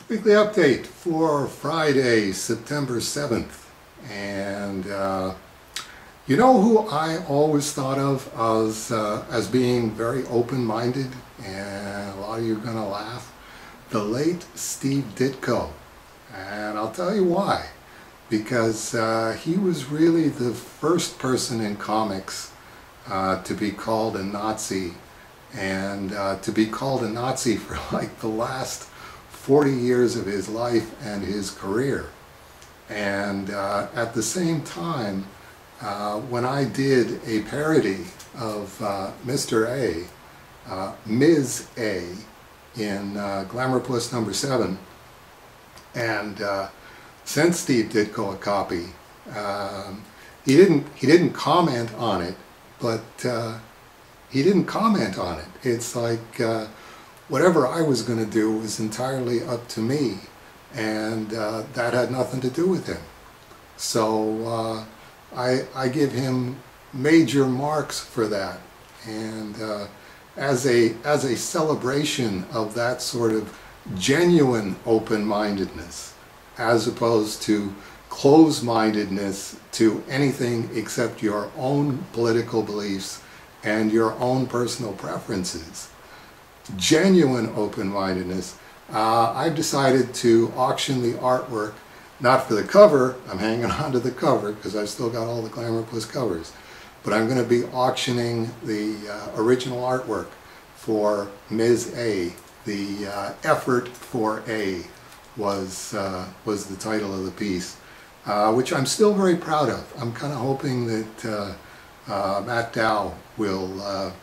Weekly update for Friday, September 7th. And you know who I always thought of as being very open-minded, and a lot of you are going to laugh? The late Steve Ditko. And I'll tell you why. Because he was really the first person in comics to be called a Nazi, and to be called a Nazi for like the last 40 years of his life and his career. And at the same time, when I did a parody of Mr. A, Ms. A in Glamour Plus number 7, and sent Steve Ditko a copy, he didn't comment on it, but he didn't comment on it. It's like whatever I was going to do was entirely up to me, and that had nothing to do with him. So I give him major marks for that, and as a celebration of that sort of genuine open-mindedness, as opposed to close-mindedness to anything except your own political beliefs and your own personal preferences. Genuine open-mindedness, I've decided to auction the artwork, not for the cover. I'm hanging on to the cover because I've still got all the Glamour Plus covers, but I'm going to be auctioning the original artwork for Ms. A. The Effort for A was the title of the piece, which I'm still very proud of. I'm kind of hoping that Matt Dow will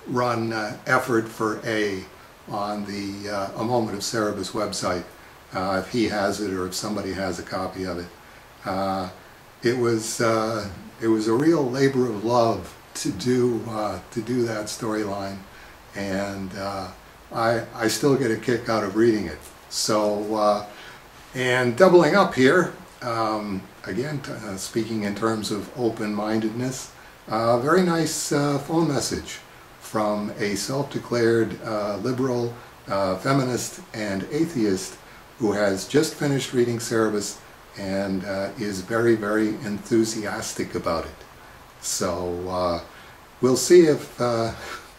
run Effort for A on the A Moment of Cerebus website, if he has it or if somebody has a copy of it. It was a real labor of love to do that storyline, and I still get a kick out of reading it. So, and doubling up here, again, speaking in terms of open-mindedness, very nice phone message from a self-declared liberal, feminist, and atheist who has just finished reading Cerebus and is very, very enthusiastic about it. So we'll see if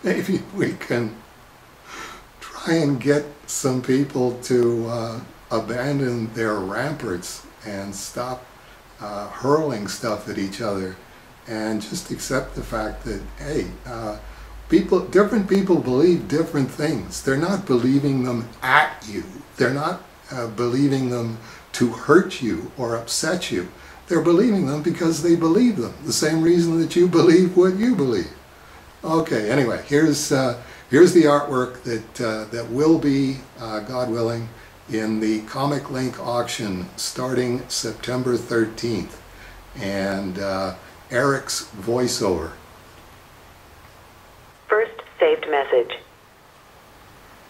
maybe we can try and get some people to abandon their ramparts and stop hurling stuff at each other, and just accept the fact that, hey, different people believe different things. They're not believing them at you. They're not believing them to hurt you or upset you. They're believing them because they believe them, the same reason that you believe what you believe. Okay, anyway, here's the artwork that will be, God willing, in the Comic Link auction starting September 13th. And Eric's voiceover. First saved message.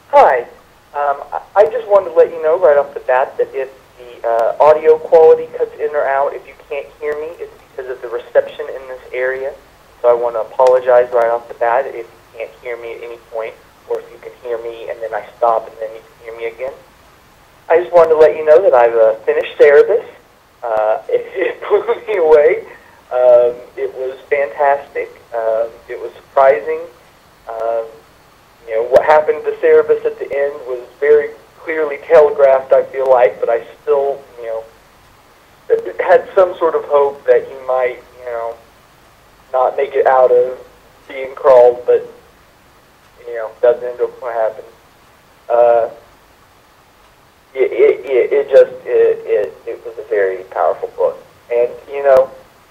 Hi. I just wanted to let you know right off the bat that if the audio quality cuts in or out, if you can't hear me, it's because of the reception in this area. So I want to apologize right off the bat if you can't hear me at any point, or if you can hear me and then I stop and then you can hear me again. I just wanted to let you know that I've finished Cerebus. It blew me away. It was fantastic. It was surprising. You know, what happened to Cerebus at the end was very clearly telegraphed, I feel like, but I still, you know, had some sort of hope that he might, you know, not make it out of being crawled, but, you know, doesn't end up what happened. It was a very powerful book. And, you know,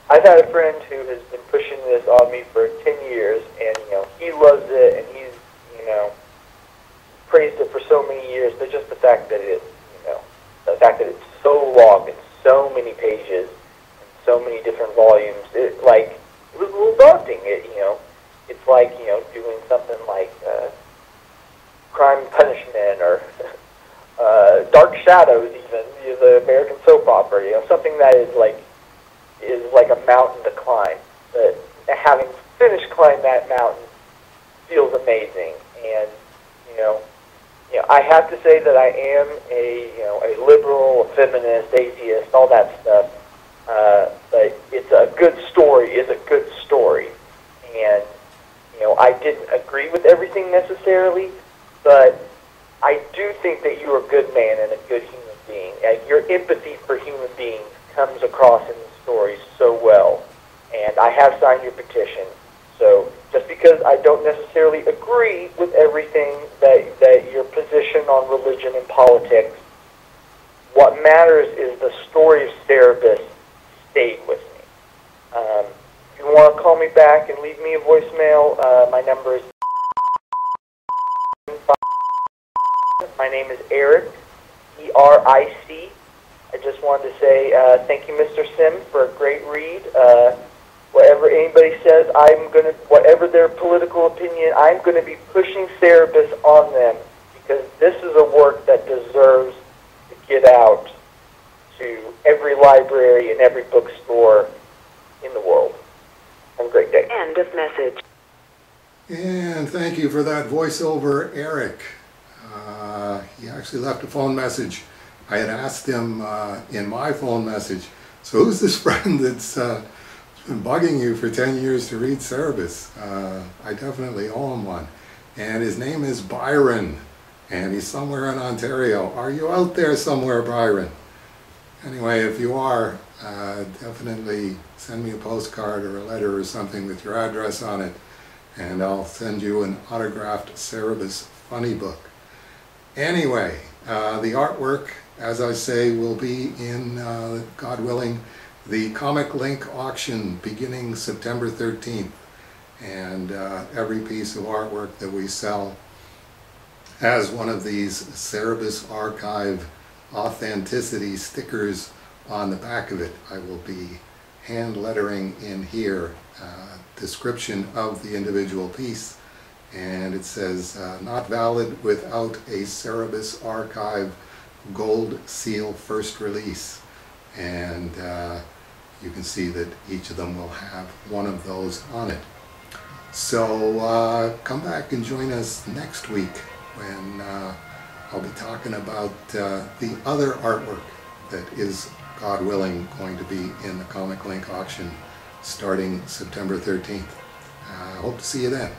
I've had a friend who has been pushing this on me for 10 years, and, you know, he loves it, and he's, you know, praised it for so many years, but just the fact that it, you know, the fact that it's so long and so many pages and so many different volumes, it was a little daunting. You know, it's like, you know, doing something like Crime and Punishment or Dark Shadows, even, you know, the American soap opera, you know, something that is like a mountain to climb. But having finished climbing that mountain feels amazing, and you know, I have to say that I am a liberal, a feminist, atheist, all that stuff. But it's a good story. Is a good story, and I didn't agree with everything necessarily, but I do think that you're a good man and a good human being. Your empathy for human beings comes across in the story so well, and I have signed your petition. So just because I don't necessarily agree with everything that your position on religion and politics, what matters is the story of Cerebus stayed with me. If you want to call me back and leave me a voicemail, my number is... My name is Eric, E-R-I-C. I just wanted to say thank you, Mr. Sim, for a great read. Whatever anybody says, whatever their political opinion, I'm going to be pushing Cerebus on them, because this is a work that deserves to get out to every library and every bookstore in the world. Have a great day. End of message. And thank you for that voiceover, Eric. He actually left a phone message. I had asked him in my phone message, so who's this friend that's been bugging you for 10 years to read Cerebus? I definitely owe him one. And his name is Byron, and he's somewhere in Ontario. Are you out there somewhere, Byron? Anyway, if you are, definitely send me a postcard or a letter or something with your address on it, and I'll send you an autographed Cerebus funny book. Anyway, the artwork, as I say, will be in, God willing, the Comic Link auction beginning September 13th. And every piece of artwork that we sell has one of these Cerebus Archive authenticity stickers on the back of it. I will be hand lettering in here description of the individual piece, and it says not valid without a Cerebus Archive gold seal first release. And you can see that each of them will have one of those on it. So come back and join us next week when I'll be talking about the other artwork that is, God willing, going to be in the Comic Link auction starting September 13th. I hope to see you then.